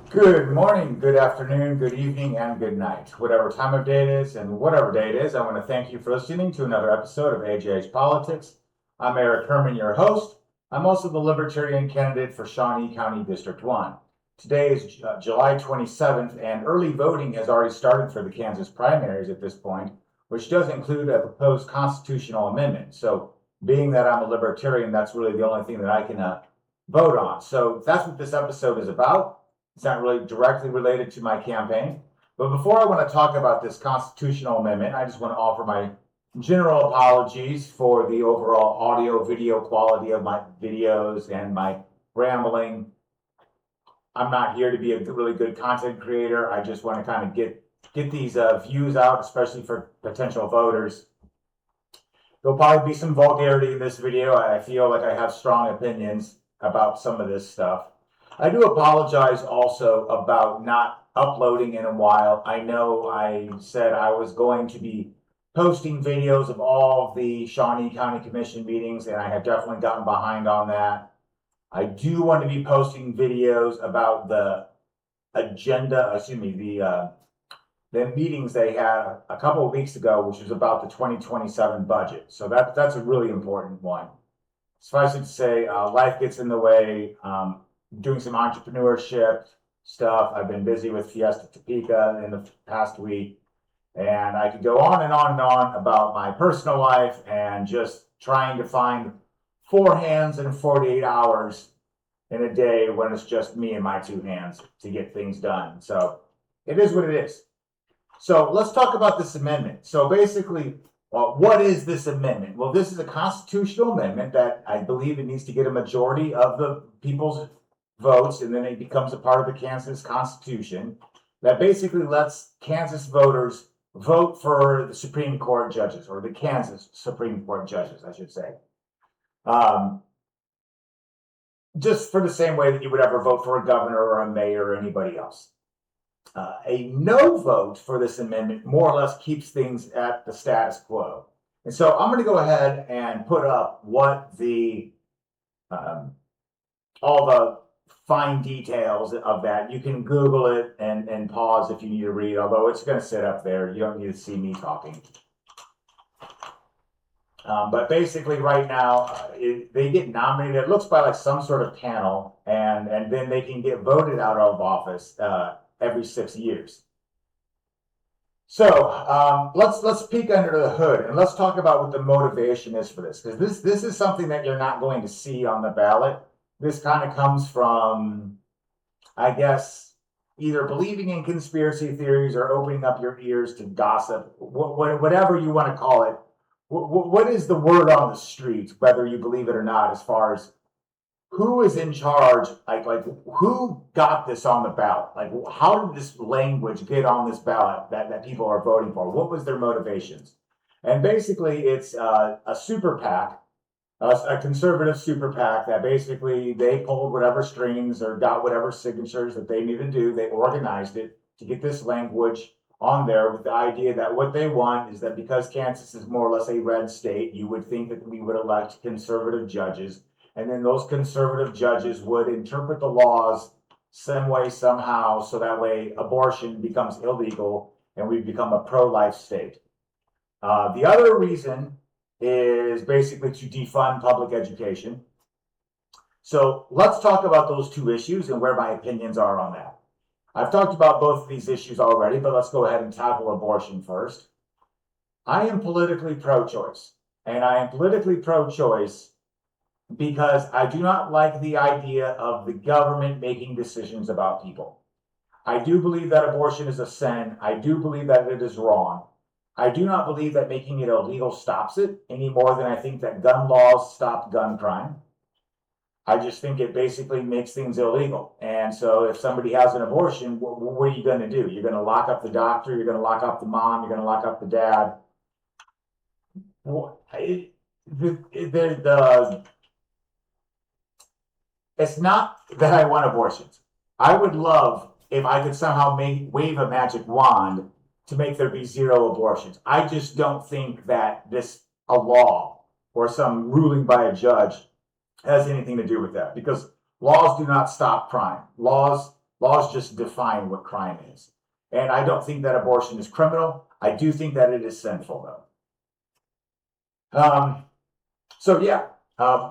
Good morning, good afternoon, good evening, and good night. Whatever time of day it is and whatever day it is, I want to thank you for listening to another episode of AJH Politics. I'm Eric Herman, your host. I'm also the Libertarian candidate for Shawnee County District 1. Today is July 27th, and early voting has already started for the Kansas primaries at this point, which does include a proposed constitutional amendment. So, being that I'm a Libertarian, that's really the only thing that I can vote on. So, that's what this episode is about. It's not really directly related to my campaign. But before I want to talk about this constitutional amendment, I just want to offer my general apologies for the overall audio video quality of my videos and my rambling. I'm not here to be a really good content creator. I just want to kind of get these views out, especially for potential voters. There'll probably be some vulgarity in this video. I feel like I have strong opinions about some of this stuff. I do apologize also about not uploading in a while. I know I said I was going to be posting videos of all of the Shawnee County Commission meetings, and I have definitely gotten behind on that. I do want to be posting videos about the the meetings they had a couple of weeks ago, which was about the 2027 budget. So that's a really important one. Suffice it to say, life gets in the way. Doing some entrepreneurship stuff. I've been busy with Fiesta Topeka in the past week, and I could go on and on and on about my personal life and just trying to find 4 hands in 48 hours in a day when it's just me and my 2 hands to get things done. So it is what it is. So let's talk about this amendment. So basically, what is this amendment? Well, this is a constitutional amendment that I believe it needs to get a majority of the people's votes, and then it becomes a part of the Kansas Constitution that basically lets Kansas voters vote for the Supreme Court judges, or the Kansas Supreme Court judges, I should say. Just for the same way that you would ever vote for a governor or a mayor or anybody else. A no vote for this amendment more or less keeps things at the status quo. And so I'm going to go ahead and put up what the all the fine details of that. You can Google it and pause if you need to read, although it's going to sit up there. You don't need to see me talking. But basically right now, they get nominated, it looks by like some sort of panel, and then they can get voted out of office every 6 years. So let's peek under the hood and let's talk about what the motivation is for this, because this is something that you're not going to see on the ballot. This kind of comes from, I guess, either believing in conspiracy theories or opening up your ears to gossip, whatever you want to call it. What is the word on the street, whether you believe it or not, as far as who is in charge? Like who got this on the ballot? Like, how did this language get on this ballot that people are voting for? What was their motivations? And basically, it's a super PAC, a conservative super PAC that basically they pulled whatever strings or got whatever signatures that they needed to do. They organized it to get this language on there with the idea that what they want is that because Kansas is more or less a red state, you would think that we would elect conservative judges, and then those conservative judges would interpret the laws some way, somehow, so that way abortion becomes illegal and we become a pro-life state. The other reason is basically to defund public education. So let's talk about those two issues and where my opinions are on that. I've talked about both of these issues already, but let's go ahead and tackle abortion first. I am politically pro-choice, and I am politically pro-choice because I do not like the idea of the government making decisions about people. I do believe that abortion is a sin. I do believe that it is wrong. I do not believe that making it illegal stops it any more than I think that gun laws stop gun crime. I just think it basically makes things illegal. And so if somebody has an abortion, what are you going to do? You're going to lock up the doctor, you're going to lock up the mom, you're going to lock up the dad. It's not that I want abortions. I would love if I could somehow wave a magic wand to make there be 0 abortions. I just don't think that a law or some ruling by a judge has anything to do with that, because laws do not stop crime. Laws Laws just define what crime is. And I don't think that abortion is criminal. I do think that it is sinful, though. So yeah,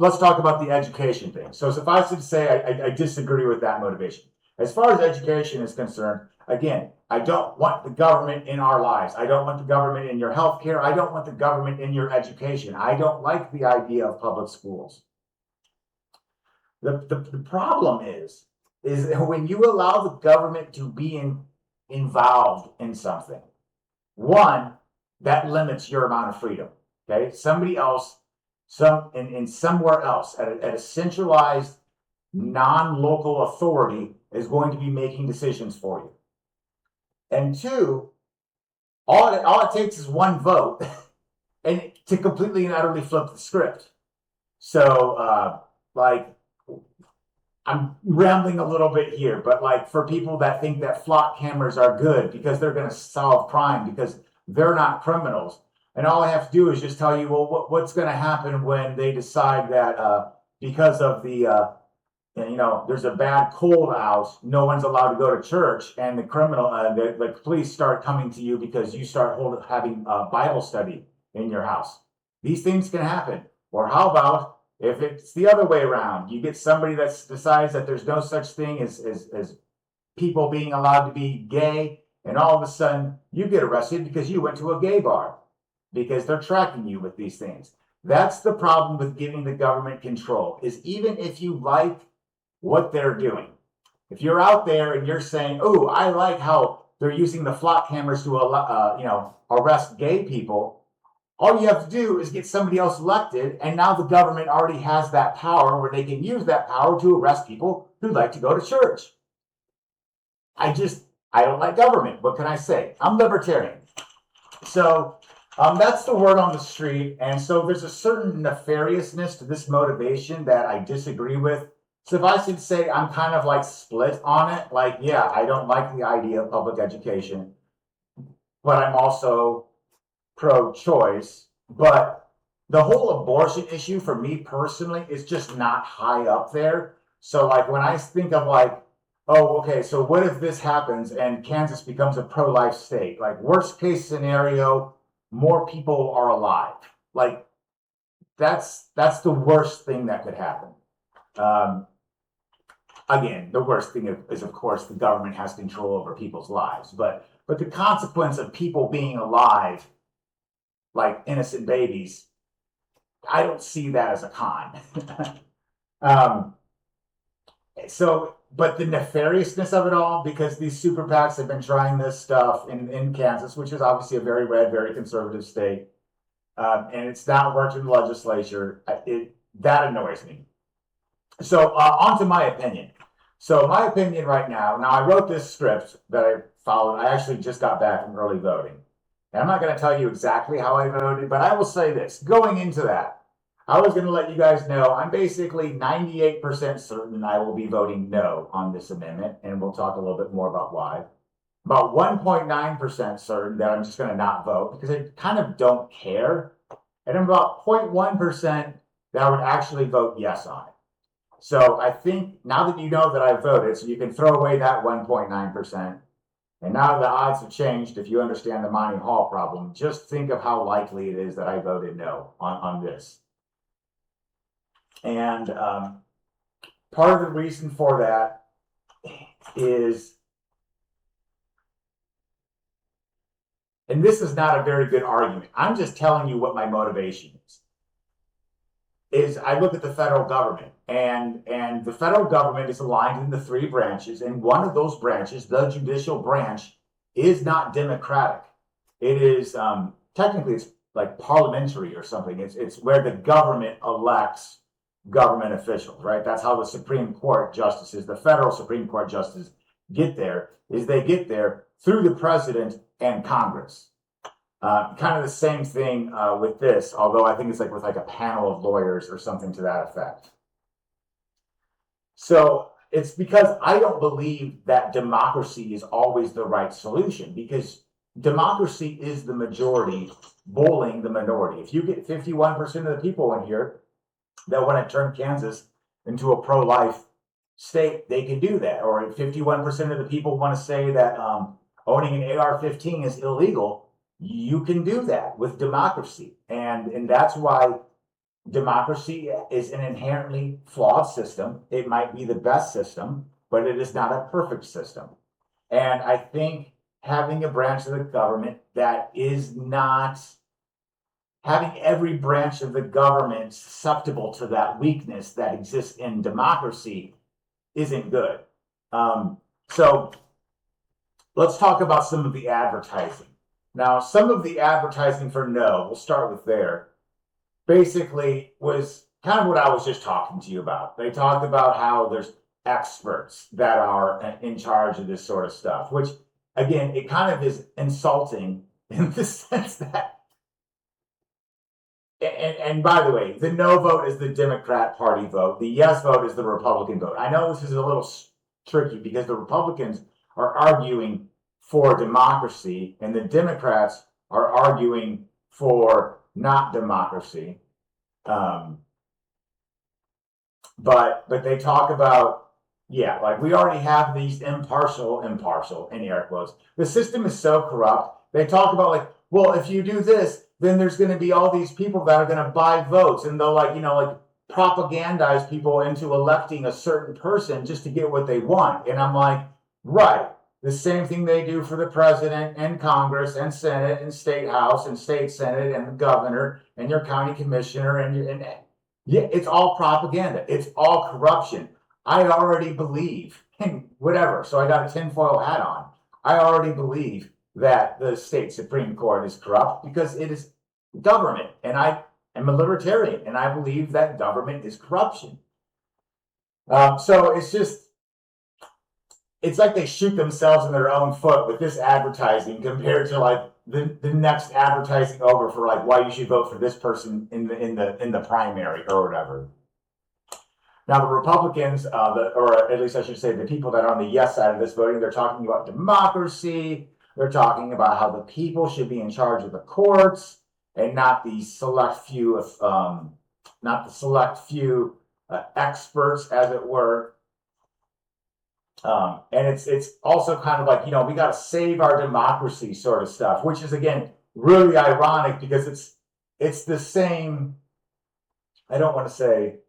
let's talk about the education thing. So suffice it to say, I disagree with that motivation. As far as education is concerned, again, I don't want the government in our lives. I don't want the government in your healthcare. I don't want the government in your education. I don't like the idea of public schools. The problem is when you allow the government to be involved in something, one, that limits your amount of freedom. Okay, somebody else, in somewhere else at a centralized, non-local authority is going to be making decisions for you. And two, all it takes is one vote and to completely and utterly flip the script. So, I'm rambling a little bit here, but like for people that think that flock cameras are good because they're going to solve crime because they're not criminals, and all I have to do is just tell you, well, what's going to happen when they decide that because of the there's a bad cold out, no one's allowed to go to church, and the police start coming to you because you start having a Bible study in your house. These things can happen. Or how about if it's the other way around? You get somebody that decides that there's no such thing as people being allowed to be gay, and all of a sudden you get arrested because you went to a gay bar because they're tracking you with these things. That's the problem with giving the government control, is even if you like what they're doing, if you're out there and you're saying, oh, I like how they're using the flock cameras to arrest gay people, all you have to do is get somebody else elected, and now the government already has that power where they can use that power to arrest people who like to go to church. I don't like government. What can I say? I'm libertarian. So that's the word on the street. And so there's a certain nefariousness to this motivation that I disagree with. Suffice it to say, I'm kind of like split on it. Like, yeah, I don't like the idea of public education, but I'm also pro-choice. But the whole abortion issue for me personally is just not high up there. So like when I think of like, oh, okay, so what if this happens and Kansas becomes a pro-life state? Like worst case scenario, more people are alive. Like that's the worst thing that could happen. Again, the worst thing is of course the government has control over people's lives, but the consequence of people being alive, like innocent babies, I don't see that as a con. But the nefariousness of it all, because these super PACs have been trying this stuff in Kansas, which is obviously a very red, very conservative state, and it's not worked in the legislature, that annoys me. So on to my opinion. So my opinion right now I wrote this script that I followed. I actually just got back from early voting. And I'm not going to tell you exactly how I voted, but I will say this. Going into that, I was going to let you guys know I'm basically 98% certain I will be voting no on this amendment, and we'll talk a little bit more about why. About 1.9% certain that I'm just going to not vote because I kind of don't care. And I'm about 0.1% that I would actually vote yes on it. So I think now that you know that I voted, so you can throw away that 1.9%. And now the odds have changed. If you understand the Monty Hall problem, just think of how likely it is that I voted no on this. And part of the reason for that is, and this is not a very good argument, I'm just telling you what my motivation is I look at the federal government, and the federal government is aligned into three branches, and one of those branches, the judicial branch, is not democratic. It is technically it's like parliamentary or something. It's where the government elects government officials, right? That's how the Supreme Court justices, the federal Supreme Court justices, get there. Is they get there through the president and Congress. Kind of the same thing with this, although I think it's like with like a panel of lawyers or something to that effect. So it's because I don't believe that democracy is always the right solution, because democracy is the majority bullying the minority. If you get 51% of the people in here that want to turn Kansas into a pro-life state they can do that, or if 51% of the people want to say that owning an AR-15 is illegal, you can do that with democracy, and that's why democracy is an inherently flawed system. It might be the best system, but it is not a perfect system. And I think having a branch of the government that is not having every branch of the government susceptible to that weakness that exists in democracy isn't good. So let's talk about some of the advertising. Now, some of the advertising for no, we'll start with there, basically was kind of what I was just talking to you about. They talked about how there's experts that are in charge of this sort of stuff, which again, it kind of is insulting in the sense that, and by the way, the no vote is the Democrat Party vote. The yes vote is the Republican vote. I know this is a little tricky because the Republicans are arguing for democracy and the Democrats are arguing for not democracy. But they talk about, yeah, like we already have these impartial in air quotes. The system is so corrupt. They talk about like, well, if you do this, then there's going to be all these people that are going to buy votes and they'll like, like propagandize people into electing a certain person just to get what they want. And I'm like, right. The same thing they do for the president and Congress and Senate and state house and state Senate and the governor and your county commissioner and yeah, it's all propaganda. It's all corruption. I already believe in whatever. So I got a tinfoil hat on. I already believe that the state Supreme Court is corrupt because it is government. And I am a libertarian and I believe that government is corruption. So it's like they shoot themselves in their own foot with this advertising compared to like the next advertising over for like why you should vote for this person in the primary or whatever. Now the Republicans, or at least I should say the people that are on the yes side of this voting, they're talking about democracy. They're talking about how the people should be in charge of the courts and not the select few experts, as it were. And it's also kind of like, we got to save our democracy sort of stuff, which is again really ironic because it's the same. I don't want to say.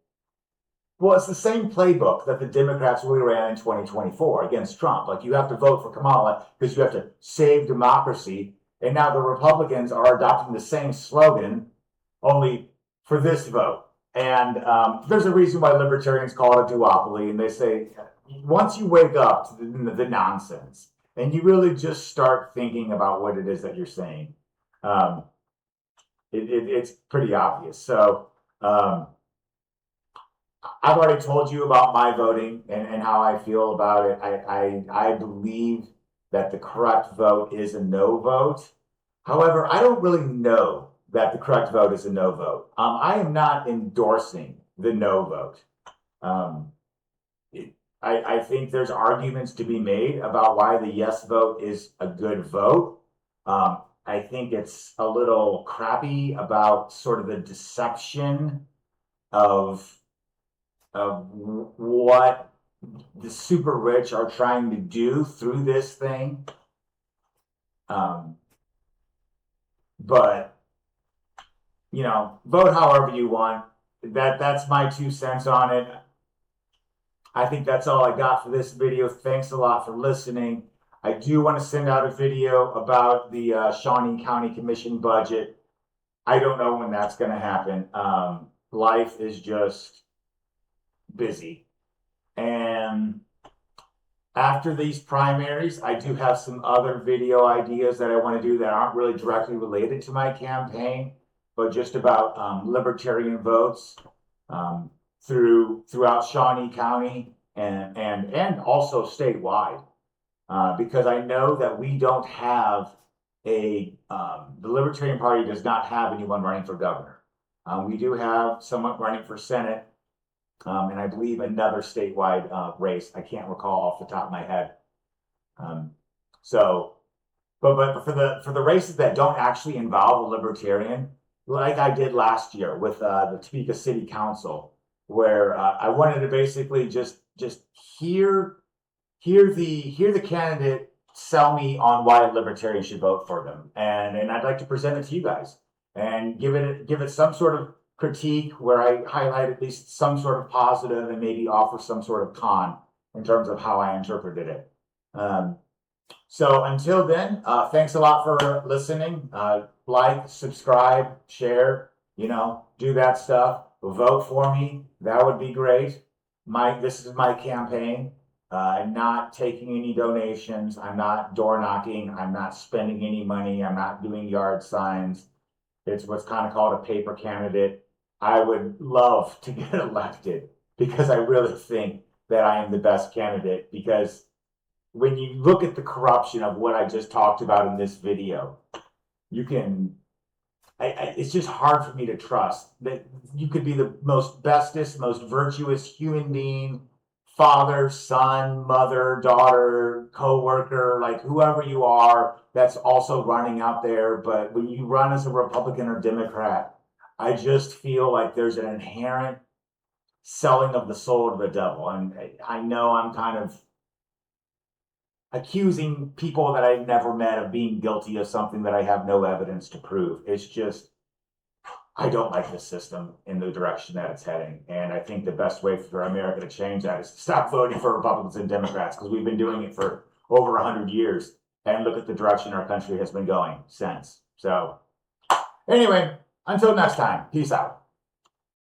Well, it's the same playbook that the Democrats really ran in 2024 against Trump. Like you have to vote for Kamala because you have to save democracy. And now the Republicans are adopting the same slogan, only for this vote. And there's a reason why libertarians call it a duopoly. And they say, once you wake up to the nonsense and you really just start thinking about what it is that you're saying, it's pretty obvious. So, I've already told you about my voting and how I feel about it. I believe that the correct vote is a no vote. However, I don't really know that the correct vote is a no vote. I am not endorsing the no vote. I think there's arguments to be made about why the yes vote is a good vote. I think it's a little crappy about sort of the deception of what the super rich are trying to do through this thing. But vote however you want. That's my 2 cents on it. I think that's all I got for this video. Thanks a lot for listening. I do want to send out a video about the Shawnee County Commission budget. I don't know when that's going to happen. Life is just busy. And after these primaries, I do have some other video ideas that I want to do that aren't really directly related to my campaign, but just about libertarian votes throughout Shawnee County and also statewide, because I know that we don't have the Libertarian Party does not have anyone running for governor. We do have someone running for Senate, and I believe another statewide race. I can't recall off the top of my head. But for the races that don't actually involve a libertarian, like I did last year with the Topeka City Council, where I wanted to basically just just hear the candidate sell me on why libertarians should vote for them, and I'd like to present it to you guys and give it some sort of critique where I highlight at least some sort of positive and maybe offer some sort of con in terms of how I interpreted it. So until then, thanks a lot for listening. Like, subscribe, share, do that stuff. Vote for me. That would be great. This is my campaign. I'm not taking any donations. I'm not door knocking. I'm not spending any money. I'm not doing yard signs. It's what's kind of called a paper candidate. I would love to get elected because I really think that I am the best candidate, because when you look at the corruption of what I just talked about in this video, it's just hard for me to trust that you could be the most bestest, most virtuous human being, father, son, mother, daughter, co-worker, like whoever you are that's also running out there. But when you run as a Republican or Democrat, I just feel like there's an inherent selling of the soul to the devil. And I know I'm kind of accusing people that I've never met of being guilty of something that I have no evidence to prove. It's just, I don't like the system in the direction that it's heading. And I think the best way for America to change that is to stop voting for Republicans and Democrats, because we've been doing it for over 100 years. And look at the direction our country has been going since. So anyway, until next time, peace out.